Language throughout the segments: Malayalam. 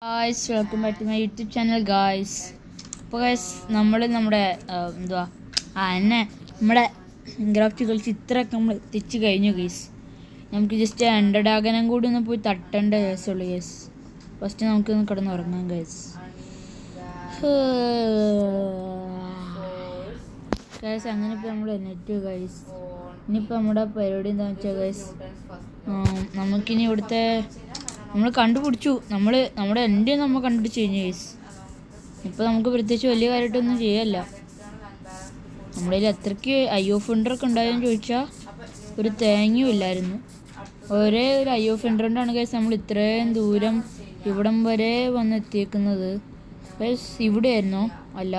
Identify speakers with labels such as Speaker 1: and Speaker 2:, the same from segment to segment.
Speaker 1: Guys welcome back to my YouTube channel guys. അപ്പോൾ ഗായ്സ് നമ്മുടെ നമ്മുടെ ഗ്രാഫ്റ്റ് കളിച്ച് ഇത്രയൊക്കെ നമ്മൾ എത്തിച്ച് കഴിഞ്ഞു ഗൈസ്. നമുക്ക് ജസ്റ്റ് എൻഡഡാഗനം കൂടി ഒന്ന് പോയി തട്ടേണ്ട കേസുള്ളൂ ഗൈസ്. ഫസ്റ്റ് നമുക്കൊന്ന് കിടന്നുറങ്ങാം ഗൈസ്. ഗൈസ് അങ്ങനെ ഇപ്പോൾ നമ്മൾ നെറ്റ് ഗൈസ്. ഇനിയിപ്പോൾ നമ്മുടെ പരിപാടി എന്താണെന്ന് വെച്ചാൽ ഗൈസ്, നമുക്കിനി ഇവിടുത്തെ നമ്മൾ കണ്ടുപിടിച്ചു, നമ്മുടെ എൻ്റെ നമ്മൾ കണ്ടുപിടിച്ച് കഴിഞ്ഞു ഗൈസ്. ഇപ്പോൾ നമുക്ക് പ്രത്യേകിച്ച് വലിയ കാര്യമായിട്ടൊന്നും ചെയ്യല്ല. നമ്മുടെ കയ്യിൽ എത്രയ്ക്ക് IO-ഫിൻഡറൊക്കെ ഉണ്ടായെന്ന് ചോദിച്ചാൽ ഒരു തേങ്ങയും ഇല്ലായിരുന്നു. ഒരേ ഒരു IO-ഫിൻഡർ കൊണ്ടാണ് ഗൈസ് നമ്മൾ ഇത്രയും ദൂരം ഇവിടം വരെ വന്നെത്തിയേക്കുന്നത് ഗൈസ്. ഇവിടെയായിരുന്നോ? അല്ല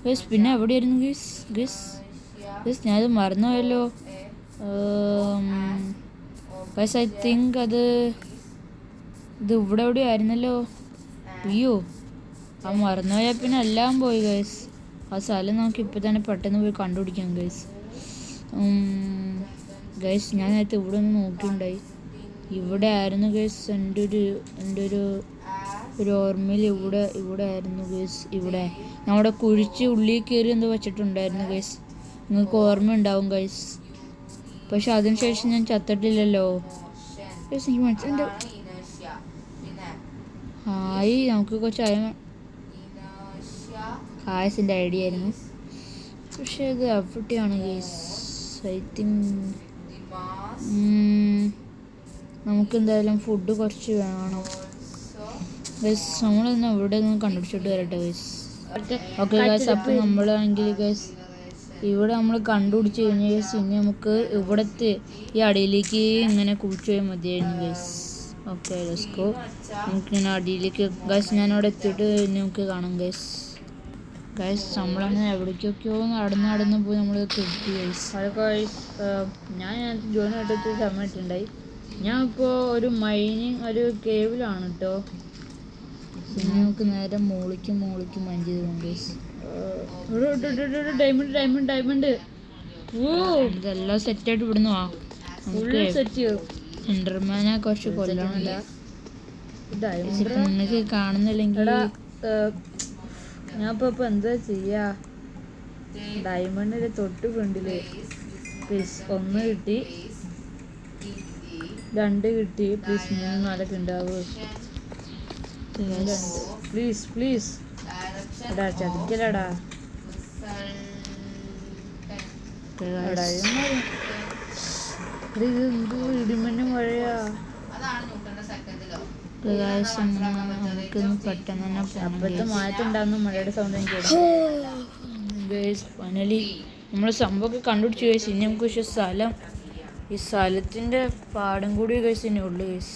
Speaker 1: ഗൈസ്, പിന്നെ എവിടെയായിരുന്നു ഗൈസ്? ഗൈസ് ഞാനത് മറന്നുപോയല്ലോ ഗൈസ്. ഐ തിങ്ക് ഇത് ഇവിടെ എവിടെ ആയിരുന്നല്ലോ. അയ്യോ, ആ മറന്നുപോയാൽ പിന്നെ എല്ലാം പോയി ഗൈസ്. ആ സ്ഥലം നമുക്ക് ഇപ്പം തന്നെ പെട്ടെന്ന് പോയി കണ്ടുപിടിക്കാം ഗൈസ്. ഞാൻ നേരത്തെ ഇവിടെ ഒന്ന് നോക്കിയിട്ടുണ്ടായി. ഇവിടെ ആയിരുന്നു ഗൈസ്. എൻ്റെ ഒരു ഓർമ്മയിൽ ഇവിടെ ആയിരുന്നു ഗൈസ്. ഇവിടെ നമ്മുടെ കുഴിച്ച് ഉള്ളിൽ കയറി എന്തോ വെച്ചിട്ടുണ്ടായിരുന്നു ഗൈസ്. നിങ്ങൾക്ക് ഓർമ്മ ഉണ്ടാവും ഗൈസ്. പക്ഷെ അതിനുശേഷം ഞാൻ ചത്തിട്ടില്ലല്ലോ ഗൈസ്. എനിക്ക് മനസ്സിലുണ്ട്. ഹായ്, നമുക്ക് കുറച്ച് ഹായ്സിൻ്റെ ഐഡിയ ആയിരുന്നു. പക്ഷെ ഇത് എവിടെയാണ് ഗൈസ്? ഐ തിങ്ക് നമുക്കെന്തായാലും ഫുഡ് കുറച്ച് വേണം ഗൈസ്. നമ്മളൊന്ന് ഇവിടെ നിന്ന് കണ്ടുപിടിച്ചിട്ട് വരട്ടെ ഗൈസ്. ഓക്കെ ഗൈസ്, അപ്പോൾ നമ്മളാണെങ്കിൽ ഗൈസ് ഇവിടെ നമ്മൾ കണ്ടുപിടിച്ച് കഴിഞ്ഞ ഗൈസ്, ഇനി നമുക്ക് ഇവിടുത്തെ ഈ അടിയിലേക്ക് ഇങ്ങനെ കുഴിച്ച് പോയാൽ മതിയായിരുന്നു ഗൈസ്. Okay let's go. നമുക്കിങ്ങനെ അടിയിലേക്ക് ഗൈസ്, ഞാനവിടെ എത്തിയിട്ട് നമുക്ക് കാണാം ഗൈസ്. നമ്മളങ്ങനെ എവിടേക്കൊക്കെയോ നടന്ന് പോയി നമ്മൾ കിട്ടി ഗൈസ്. അത് ഗൈസ്, ഞാൻ ജോയിൻ ആയിട്ട് സമയത്തുണ്ടായി. ഞാൻ ഇപ്പോൾ ഒരു കേവിലാണ് കേട്ടോ. പിന്നെ നമുക്ക് നേരെ മോളിക്ക് മൈൻഡ് ചെയ്ത് പോകും ഗൈസ്. ഡയമണ്ട് ഇതെല്ലാം സെറ്റായിട്ട് ഇവിടുന്ന് വാ. നമുക്ക് സെറ്റ് എൻഡർമാനെ കുറച്ച് കൊല്ലണില്ല. നിങ്ങൾക്ക് കാണുന്നില്ലെങ്കിൽ ഞാൻ ഇപ്പോൾ എന്താ ചെയ്യാ? ഡയമണ്ടിൻ്റെ തൊട്ട് ഫ്രണ്ടില് പ്ലീസ് 1 കിട്ടി, 2 കിട്ടി, പ്ലീസ് 3 4 ഉണ്ടാവുക പ്ലീസ്. എടാ ചതിക്കലടാ. ഇടിമഞ്ഞ മഴയാ. നമുക്കൊന്ന് പെട്ടെന്ന് തന്നെ അപ്പോഴത്തെ മാറ്റമുണ്ടാകുന്ന മഴയുടെ സൗണ്ട് എനിക്ക് ഗൈസ്. ഫൈനലി നമ്മൾ സംഭവമൊക്കെ കണ്ടുപിടിച്ചു ഗൈസ്. ഇനി നമുക്ക് പക്ഷേ ഈ സ്ഥലത്തിൻ്റെ പാടം കൂടി ഗൈസ് ഇനി ഉള്ളു ഗൈസ്.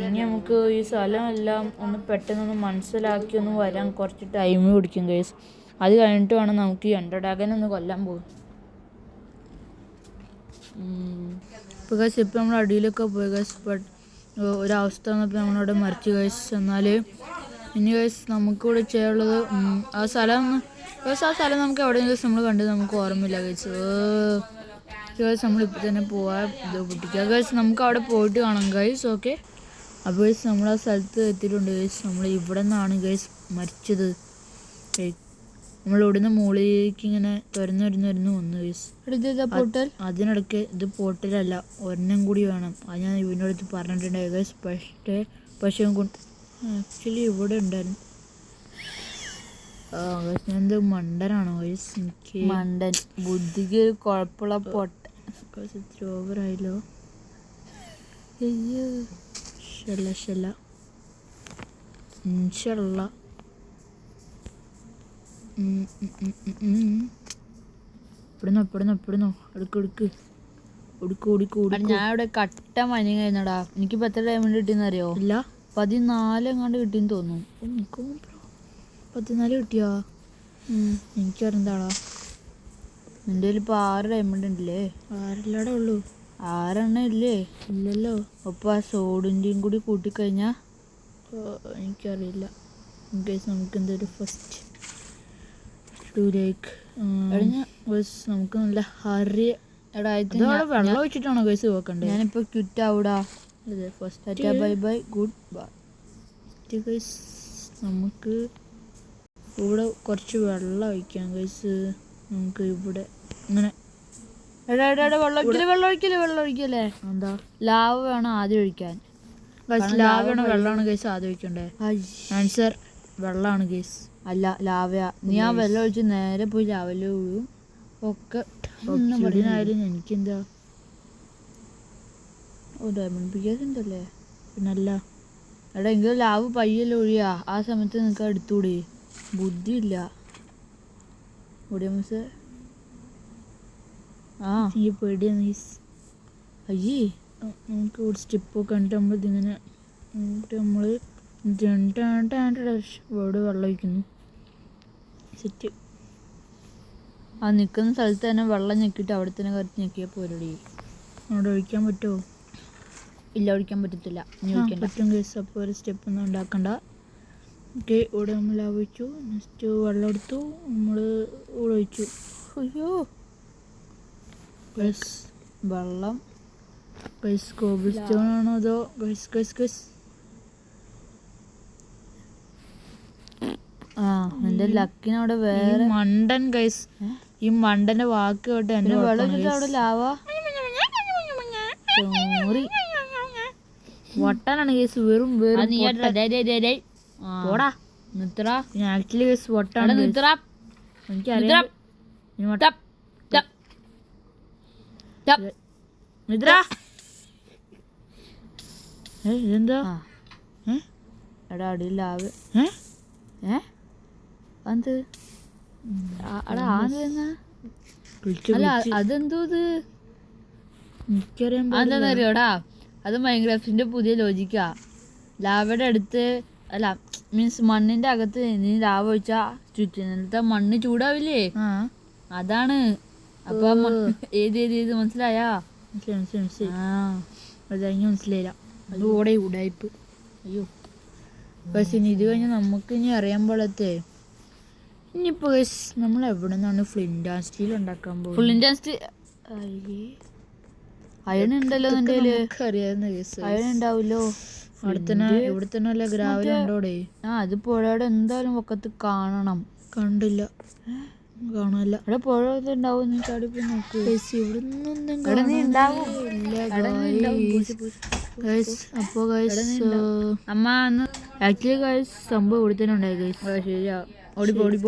Speaker 1: ഇനി നമുക്ക് ഈ സ്ഥലമെല്ലാം ഒന്ന് പെട്ടെന്നൊന്ന് മനസ്സിലാക്കി ഒന്ന് വരാൻ കുറച്ച് ടൈം പിടിക്കും ഗൈസ്. അത് കഴിഞ്ഞിട്ട് വേണം നമുക്ക് ഈ എൻഡർഡാഗനെ ഒന്ന് കൊല്ലാൻ പോകും. ഇപ്പോൾ ഗൈസ് ഇപ്പോൾ നമ്മൾ അടിയിലൊക്കെ പോയി ഗൈസ്. ബട്ട് ഒരവസ്ഥ വന്നപ്പോൾ നമ്മളവിടെ മരിച്ചു ഗൈസ്. എന്നാൽ ഇനി ഗൈസ് നമുക്കിവിടെ ചെയ്യാനുള്ളത് ആ സ്ഥലം നമുക്ക് എവിടെ ഗൈസ് നമ്മൾ കണ്ടത് നമുക്ക് ഓർമ്മയില്ല ഗൈസ്. ഗൈസ് നമ്മളിപ്പോൾ തന്നെ പോവാൻ ഇത് പൊട്ടിക്കുക ഗൈസ്. നമുക്ക് അവിടെ പോയിട്ട് കാണാം ഗൈസ്. ഓക്കെ, അപ്പോൾ ഗൈസ് നമ്മൾ ആ സ്ഥലത്ത് എത്തിയിട്ടുണ്ട് ഗൈസ്. നമ്മൾ ഇവിടെ നിന്നാണ് ഗൈസ് മരിച്ചത്. നമ്മൾ ഇവിടുന്ന് മുകളിലേക്ക് ഇങ്ങനെ തുരന്ന് വന്നു ഗൈസ്. പോർട്ടൽ അതിനിടയ്ക്ക് ഇത് പോർട്ടലല്ല, ഒരെണ്ണം കൂടി വേണം. അത് ഞാൻ ഇവൻ്റെ അടുത്ത് പറഞ്ഞിട്ടുണ്ടായി ഗൈസ്. പക്ഷേ ആക്ച്വലി ഇവിടെ ഉണ്ടായിരുന്നു. ഗൈസ് ഞാൻ എന്ത് മണ്ടനാണോ ഗൈസ്? എനിക്ക് മണ്ടൻ ബുദ്ധിക്ക് ഒരു കുഴപ്പമുള്ള പൊട്ട ഇത്തിരി ഓവറായല്ലോ. അയ്യോ ശല്ല ഇൻഷല്ല. ഇവിടുന്നോ എടുക്ക്. ഞാൻ ഇവിടെ കട്ട മഞ്ഞ കഴിഞ്ഞടാ. എനിക്കിപ്പോൾ എത്ര ഡയമണ്ട് കിട്ടിയെന്ന് അറിയോ? ഇല്ല, 14 എങ്ങാണ്ട് കിട്ടിയെന്ന് തോന്നുന്നു. 14 കിട്ടിയോ? എനിക്കറിയണ്ടാടാ. എൻ്റെ കയ്യിൽ ഇപ്പോൾ 6 ഡയമണ്ട് ഉണ്ടല്ലേ. 6 ഉള്ളൂ. 6 എണ്ണം ഇല്ലേ? ഇല്ലല്ലോ. അപ്പോൾ ആ സോഡിൻ്റെയും കൂടി കൂട്ടിക്കഴിഞ്ഞാൽ എനിക്കറിയില്ല ഗൈസ്. നമുക്ക് എന്തായാലും ഫസ്റ്റ് നമുക്ക് നല്ല വെള്ളം ഒഴിച്ചിട്ടാണോ ഗൈസ് വെക്കണ്ടേ? ഞാനിപ്പോൾ ക്വിറ്റ് ആവൂടാ. First bye good bye. Set guys. നമുക്ക് ഇവിടെ കുറച്ച് വെള്ളം ഒഴിക്കാം ഗൈസ്. നമുക്ക് ഇവിടെ ഇങ്ങനെ വെള്ളം ഒഴിക്കല്ലേ. എന്താ ലാവ വേണം ആദ്യം ഒഴിക്കാൻ. ലാവ വേണം വെള്ളമാണ് ഗൈസ് ആദ്യം ഒഴിക്കണ്ടേ? ആൻസർ വെള്ളമാണ് ഗൈസ്. അല്ല ലാവയാ. നീ ആ വെള്ളം ഒഴിച്ച് നേരെ പോയി ലാവല് വീഴും ഒക്കെ. ആയാലും എനിക്കെന്താ ഡയമണ്ട് പിക്കേഴ്സ് ഉണ്ടല്ലേ. പിന്നല്ല എടാ എങ്കിലും ലാവ് പയ്യല്ലേ ഒഴിയാ. ആ സമയത്ത് നിനക്ക് എടുത്തുകൂടി. ബുദ്ധിയില്ല മിസ്. ആ ഈ പേടിയാണ് ഗൈസ്. അയ്യേ നമുക്ക് ഒരു സ്റ്റെപ്പൊക്കെ കണ്ടിട്ട് നമ്മളിതിങ്ങനെ നമ്മൾ ഇവിടെ വെള്ളം ഒഴിക്കുന്നു. സെറ്റ്. ആ നിൽക്കുന്ന സ്ഥലത്ത് തന്നെ വെള്ളം ഞെക്കിയിട്ട് അവിടെ തന്നെ കറച്ച് ഞെക്കിയാൽ പോരടി. അവിടെ ഒഴിക്കാൻ പറ്റുമോ? ഇല്ല ഒഴിക്കാൻ പറ്റത്തില്ല. പറ്റും കേസ്. അപ്പോൾ ഒരു സ്റ്റെപ്പ് ഒന്നും ഉണ്ടാക്കണ്ട. ഓക്കെ ഇവിടെ നമ്മൾ ഒഴിച്ചു. നെക്സ്റ്റ് വെള്ളം എടുത്തു നമ്മൾ ഇവിടെ ഒഴിച്ചു. അയ്യോ ഗൈസ് വെള്ളം ഗൈസ്. കോബിൾ സ്റ്റോൺ ആണോ അതോ ഗൈസ് ആ എൻ്റെ ലക്കിനവിടെ വേറെ മണ്ടൻ ഗൈസ്. ഈ മണ്ടന്റെ വാക്ക് കേട്ട് എന്നെ വെള്ളം അവിടെ ലാവ വട്ടാനാണ് കേസ്. വെറും പോടാ നിത്ര. Actually case വട്ടാണ്. എനിക്കറിയാം. ഇതെന്താ എടാ അടിയിൽ ലാവ്. അത് അതെന്തോ ഇത് എനിക്കറിയാൻ. അതെന്താറിയോടാ അത് മൈൻക്രാഫ്റ്റിന്റെ പുതിയ ലോജിക്കാ. ലാവയുടെ അടുത്ത് അല്ല മീൻസ് മണ്ണിന്റെ അകത്ത് നീ ലാവ ഒഴിച്ചാ ചുറ്റിനത്തെ മണ്ണ് ചൂടാവില്ലേ? അതാണ്. അപ്പൊ ഏത് മനസ്സിലായാ? മനസ്സിലായില്ല. അത് കൂടെ ഉടായിപ്പ്. അയ്യോ പക്ഷെ ഇനി ഇത് കഴിഞ്ഞാൽ നമുക്ക് ഇനി അറിയാൻ പാടത്തെ. ഇനിയിപ്പോൾ നമ്മൾ എവിടെ നിന്നാണ് ഫ്ലിന്റ് ആൻഡ് സ്റ്റീൽ ഉണ്ടാക്കാൻ പോകുന്നത്? ഫ്ലിന്റ് ആൻഡ് സ്റ്റീൽ അയൺ ഉണ്ടല്ലോ നിന്റെ അറിയാവുന്ന കേസ്. അയൺ ഉണ്ടാവില്ലോ അവിടെ തന്നെ. ഇവിടെ തന്നെ അല്ല ഗ്രാവൽ ഉണ്ടോടെ? ആ അത് പുഴയുടെ എന്തായാലും പൊക്കത്ത് കാണണം. കണ്ടില്ല കാണാനില്ല. അവിടെ പുഴ ഉണ്ടാവും. നീ ചാടിപ്പോ നോക്ക്. അപ്പോ അമ്മ ആക്ച്വലി ഗൈസ് സംഭവം ഇവിടെ തന്നെ ഉണ്ടായി ഗൈസ്. ശരിയാ. ഓടിപ്പോ കിട്ടി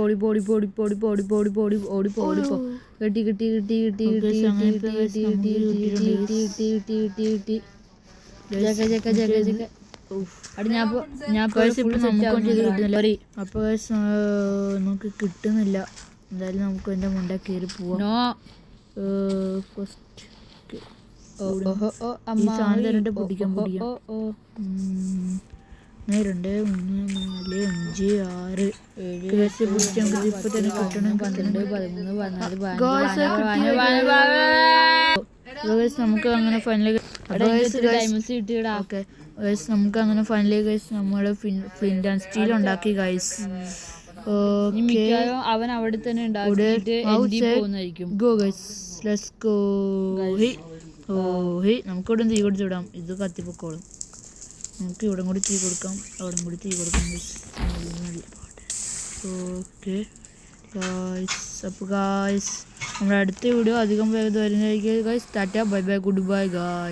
Speaker 1: അപ്പൊ നമുക്ക് കിട്ടുന്നില്ല. എന്തായാലും നമുക്ക് എന്റെ മുണ്ട കയറി പോവാം. പിടിക്കാം 2 3 4 5 6 ഇപ്പൊ തന്നെ കിട്ടണം. 12 13 14 നമുക്ക് അങ്ങനെ ഫൈനലി നമുക്ക് അങ്ങനെ ഫൈനലി ഗൈസ് നമ്മള് ഫ്ലിന്റ് ആൻഡ് സ്റ്റീൽ ഉണ്ടാക്കി ഗൈസ്. അവൻ അവിടെ തന്നെ നമുക്കിവിടെ തീ കൊടുത്ത് വിടാം. ഇത് കത്തിപ്പൊക്കോളും. നമുക്ക് ഇവിടെ കൂടി തീ കൊടുക്കാം, അവിടെ കൂടി തീ കൊടുക്കാം. Okay guys. അപ്പോൾ ഗായ്സ് നമ്മുടെ അടുത്ത വീഡിയോ അധികം വേഗം വരുന്നതായിരിക്കും guys. Tata bye bye good bye guys.